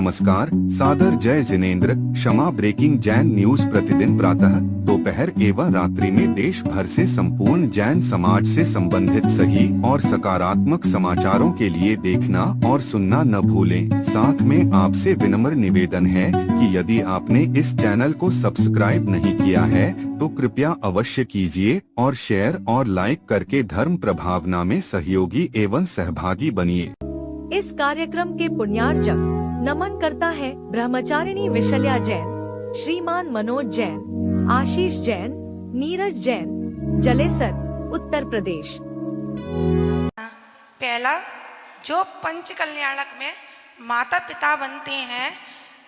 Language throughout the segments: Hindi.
नमस्कार, सादर जय जिनेंद्र। क्षमा ब्रेकिंग जैन न्यूज प्रतिदिन प्रातः, दोपहर एवं रात्रि में देश भर से संपूर्ण जैन समाज से संबंधित सही और सकारात्मक समाचारों के लिए देखना और सुनना न भूलें। साथ में आपसे विनम्र निवेदन है कि यदि आपने इस चैनल को सब्सक्राइब नहीं किया है तो कृपया अवश्य कीजिए और शेयर और लाइक करके धर्म प्रभावना में सहयोगी एवं सहभागी बनिए। इस कार्यक्रम के पुण्यार्चक नमन करता है ब्रह्मचारिणी विशल्या जैन, श्रीमान मनोज जैन, आशीष जैन, नीरज जैन, जलेसर, उत्तर प्रदेश। पहला, जो पंच कल्याणक में माता पिता बनते हैं,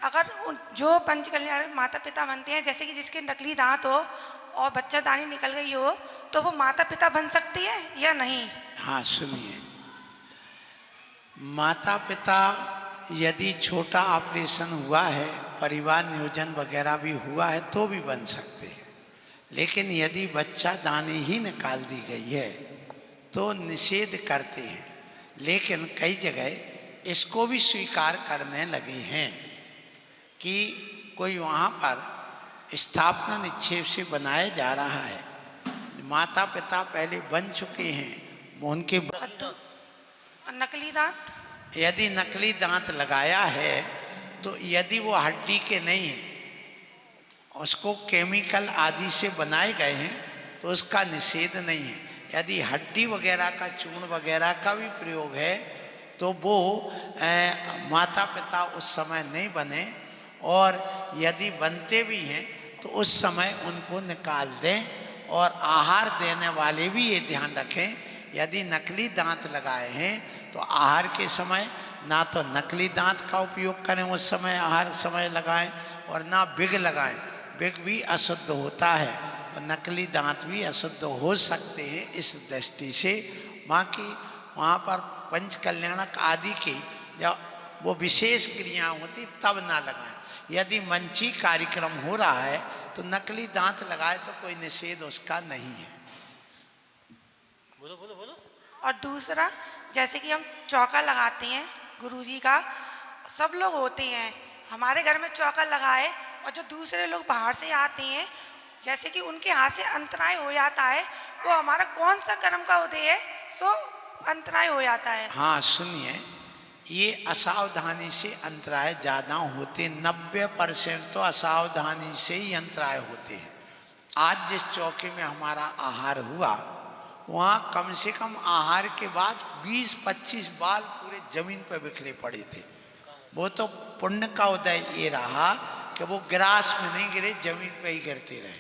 अगर जो पंच कल्याणक माता पिता बनते हैं, जैसे कि जिसके नकली दांत हो और बच्चादानी निकल गई हो, तो वो माता पिता बन सकती है या नहीं? हाँ, सुनिए, माता पिता यदि छोटा ऑपरेशन हुआ है, परिवार नियोजन वगैरह भी हुआ है तो भी बन सकते हैं, लेकिन यदि बच्चा दानी ही निकाल दी गई है तो निषेध करते हैं। लेकिन कई जगह इसको भी स्वीकार करने लगे हैं कि कोई वहाँ पर स्थापना निक्षेप से बनाया जा रहा है। माता पिता पहले बन चुके हैं, उनके नकली दांत, यदि नकली दांत लगाया है तो यदि वो हड्डी के नहीं है, उसको केमिकल आदि से बनाए गए हैं तो उसका निषेध नहीं है। यदि हड्डी वगैरह का, चूर्ण वगैरह का भी प्रयोग है तो वो माता पिता उस समय नहीं बने, और यदि बनते भी हैं तो उस समय उनको निकाल दें। और आहार देने वाले भी ये ध्यान रखें, यदि नकली दांत लगाए हैं तो आहार के समय ना तो नकली दांत का उपयोग करें, उस समय आहार समय लगाएं, और ना बिग लगाएं। बिग भी अशुद्ध होता है और नकली दांत भी अशुद्ध हो सकते हैं। इस दृष्टि से वहाँ पर पंच कल्याणक आदि की जब वो विशेष क्रियाएं होती तब ना लगाएं। यदि मंची कार्यक्रम हो रहा है तो नकली दांत लगाए तो कोई निषेध उसका नहीं है। बोलो बोलो बोलो। और दूसरा, जैसे कि हम चौका लगाते हैं गुरुजी का, सब लोग होते हैं हमारे घर में चौका लगाए, और जो दूसरे लोग बाहर से आते हैं, जैसे कि उनके हाथ से अंतराय हो जाता है, वो हमारा कौन सा कर्म का उदय है, सो अंतराय हो जाता है। हाँ, सुनिए, ये असावधानी से अंतराय ज़्यादा होते, 90% तो असावधानी से ही अंतराय होते हैं। आज जिस चौके में हमारा आहार हुआ, वहाँ कम से कम आहार के बाद 20-25 बाल पूरे जमीन पर बिखरे पड़े थे। वो तो पुण्य का उदय ये रहा कि वो ग्रास में नहीं गिरे, जमीन पे ही गिरते रहे।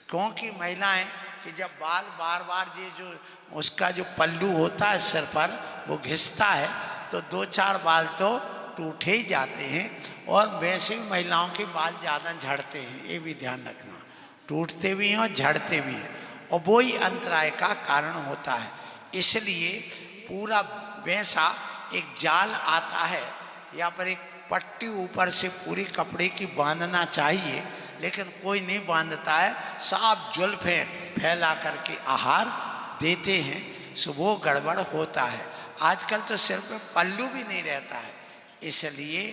क्योंकि महिलाएं कि जब बाल बार बार ये जो उसका जो पल्लू होता है सिर पर वो घिसता है तो 2-4 बाल तो टूटे ही जाते हैं। और वैसे भी महिलाओं के बाल ज़्यादा झड़ते हैं, ये भी ध्यान रखना, टूटते भी हैं और झड़ते भी हैं, और वो ही अंतराय का कारण होता है। इसलिए पूरा वैसा एक जाल आता है या पर एक पट्टी ऊपर से पूरी कपड़े की बांधना चाहिए, लेकिन कोई नहीं बांधता है, साफ जुल्फें फैला करके आहार देते हैं, सो वो गड़बड़ होता है। आजकल तो सिर पे पल्लू भी नहीं रहता है। इसलिए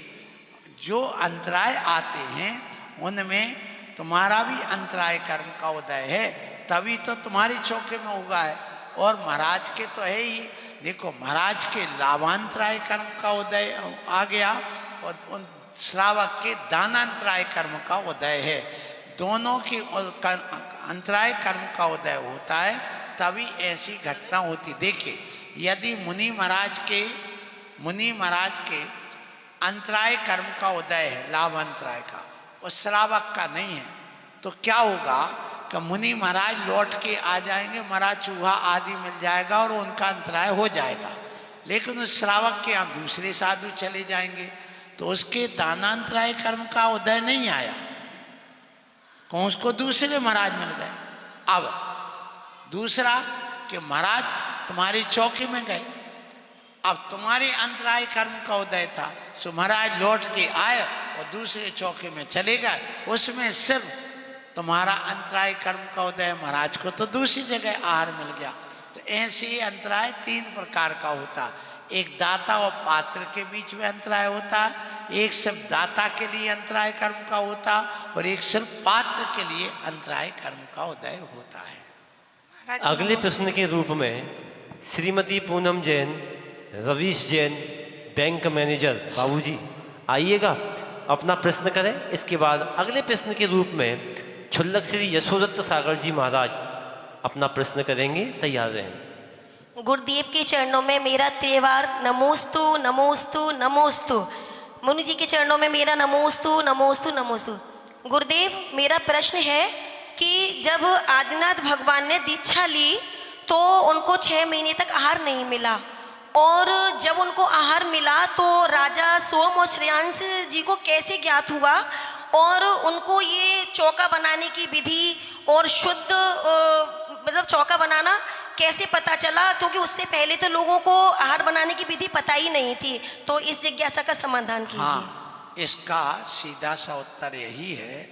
जो अंतराय आते हैं उनमें तुम्हारा भी अंतराय कर्म का उदय है, तभी तो तुम्हारी चौके में उगा है। और महाराज के तो है ही, देखो महाराज के लाभांतराय कर्म का उदय आ गया और उन श्रावक के दानांतराय कर्म का उदय है। दोनों की अंतराय कर्म का उदय होता है, तभी ऐसी घटना होती। देखिए, यदि मुनि महाराज के अंतराय कर्म का उदय है, लाभांतराय का, और श्रावक का नहीं है, तो क्या होगा कि मुनि महाराज लौट के आ जाएंगे, मरा चूहा आदि मिल जाएगा और उनका अंतराय हो जाएगा। लेकिन उस श्रावक के यहाँ दूसरे साधु चले जाएंगे तो उसके दानांतराय कर्म का उदय नहीं आया, कौन उसको दूसरे महाराज मिल गए। अब दूसरा कि महाराज तुम्हारी चौकी में गए, अब तुम्हारे अंतराय कर्म का उदय था, सो महाराज लौट के आए और दूसरे चौके में चले गए, उसमें सिर्फ तुम्हारा अंतराय कर्म का उदय, महाराज को तो दूसरी जगह आहार मिल गया। तो ऐसे ही अंतराय 3 प्रकार का होता एक दाता और पात्र के बीच में अंतराय होता है, एक सिर्फ दाता के लिए अंतराय कर्म का होता और एक सिर्फ पात्र के लिए अंतराय कर्म का उदय होता है। अगले प्रश्न के रूप में श्रीमती पूनम जैन, रवीश जैन, बैंक मैनेजर, बाबूजी आइएगा अपना प्रश्न करें। इसके बाद अगले प्रश्न के रूप में छुल्लक श्री यशोदत्त सागर जी महाराज अपना प्रश्न करेंगे, तैयार रहें। गुरुदेव के चरणों में मेरा त्रिवार नमोस्तु नमोस्तु नमोस्तु। मुनि जी के चरणों में मेरा नमोस्तु नमोस्तु नमोस्तु। गुरुदेव, मेरा प्रश्न है कि जब आदिनाथ भगवान ने दीक्षा ली तो उनको 6 महीने तक आहार नहीं मिला, और जब उनको आहार मिला तो राजा सोम और श्रेयांश जी को कैसे ज्ञात हुआ, और उनको ये चौका बनाने की विधि और शुद्ध मतलब चौका बनाना कैसे पता चला, क्योंकि उससे पहले तो लोगों को आहार बनाने की विधि पता ही नहीं थी। तो इस जिज्ञासा का समाधान कीजिए। हाँ, इसका सीधा सा उत्तर यही है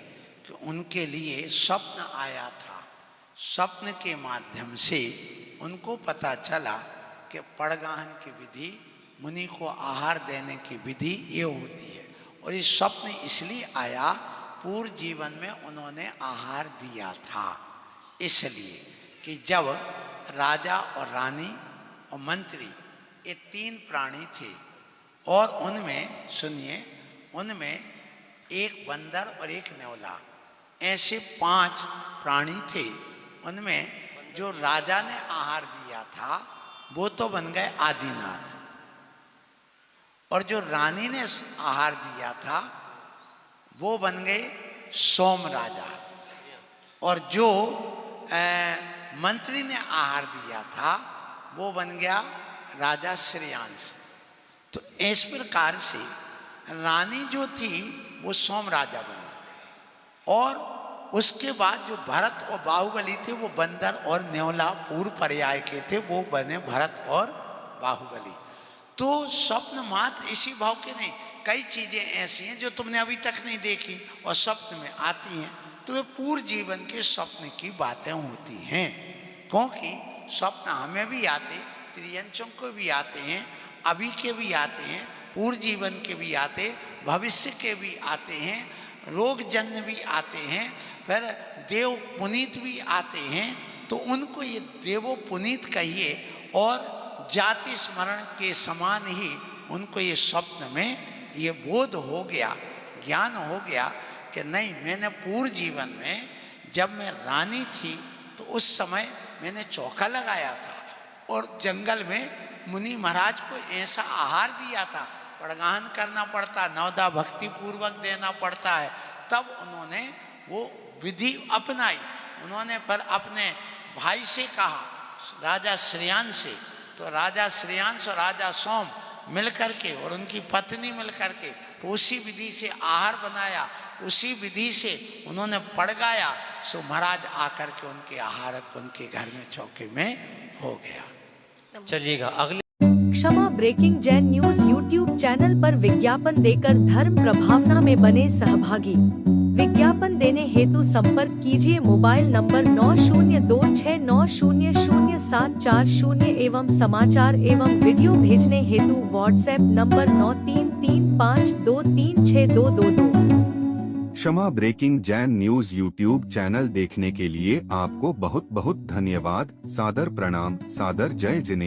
कि उनके लिए स्वप्न आया था। स्वप्न के माध्यम से उनको पता चला कि पड़गाहन की विधि, मुनि को आहार देने की विधि ये होती है, और ये स्वप्न इसलिए आया, पूर्व जीवन में उन्होंने आहार दिया था। इसलिए कि जब राजा और रानी और मंत्री ये 3 प्राणी थे, और उनमें सुनिए, उनमें एक बंदर और एक नेवला, ऐसे 5 प्राणी थे। उनमें जो राजा ने आहार दिया था वो तो बन गए आदिनाथ, और जो रानी ने आहार दिया था वो बन गए सोम राजा, और जो मंत्री ने आहार दिया था वो बन गया राजा श्रेयांश। तो इस प्रकार से रानी जो थी वो सोम राजा बनी, और उसके बाद जो भरत और बाहुबली थे वो बंदर और नेवला पूर्व पर्याय के थे, वो बने भरत और बाहुबली। तो स्वप्न मात्र इसी भाव के नहीं, कई चीजें ऐसी हैं जो तुमने अभी तक नहीं देखी और स्वप्न में आती हैं, तो वे पूर्व जीवन के स्वप्न की बातें होती हैं। क्योंकि स्वप्न हमें भी आते, त्रियंचों को भी आते हैं, अभी के भी आते हैं, पूर्व जीवन के भी आते, भविष्य के भी आते हैं, रोग जन्य भी आते हैं, फिर देव पुनीत भी आते हैं। तो उनको ये देवो पुनीत कहिए, और जाति स्मरण के समान ही उनको ये स्वप्न में ये बोध हो गया, ज्ञान हो गया कि नहीं, मैंने पूर्व जीवन में जब मैं रानी थी तो उस समय मैंने चौका लगाया था, और जंगल में मुनि महाराज को ऐसा आहार दिया था, पड़गाहन करना पड़ता, नवदा भक्ति पूर्वक देना पड़ता है, तब उन्होंने वो विधि अपनाई। उन्होंने पर अपने भाई से कहा, राजा श्रेयांश से, तो राजा श्रेयांश और राजा सोम मिलकर के और उनकी पत्नी मिलकर के उसी विधि से आहार बनाया, उसी विधि से उन्होंने पड़गाया। सो महाराज आकर के उनके आहार उनके घर में चौके में हो गया। चलिएगा अगले। Kshama breaking Jain news YouTube channel पर विज्ञापन देकर धर्म प्रभावना में बने सहभागी। विज्ञापन देने हेतु संपर्क कीजिए मोबाइल नंबर 9026900740 एवं समाचार एवं वीडियो भेजने हेतु WhatsApp number 9335236222। Kshama breaking Jain news YouTube channel देखने के लिए आपको बहुत बहुत धन्यवाद। सादर प्रणाम, सादर जय जिनेंद्र।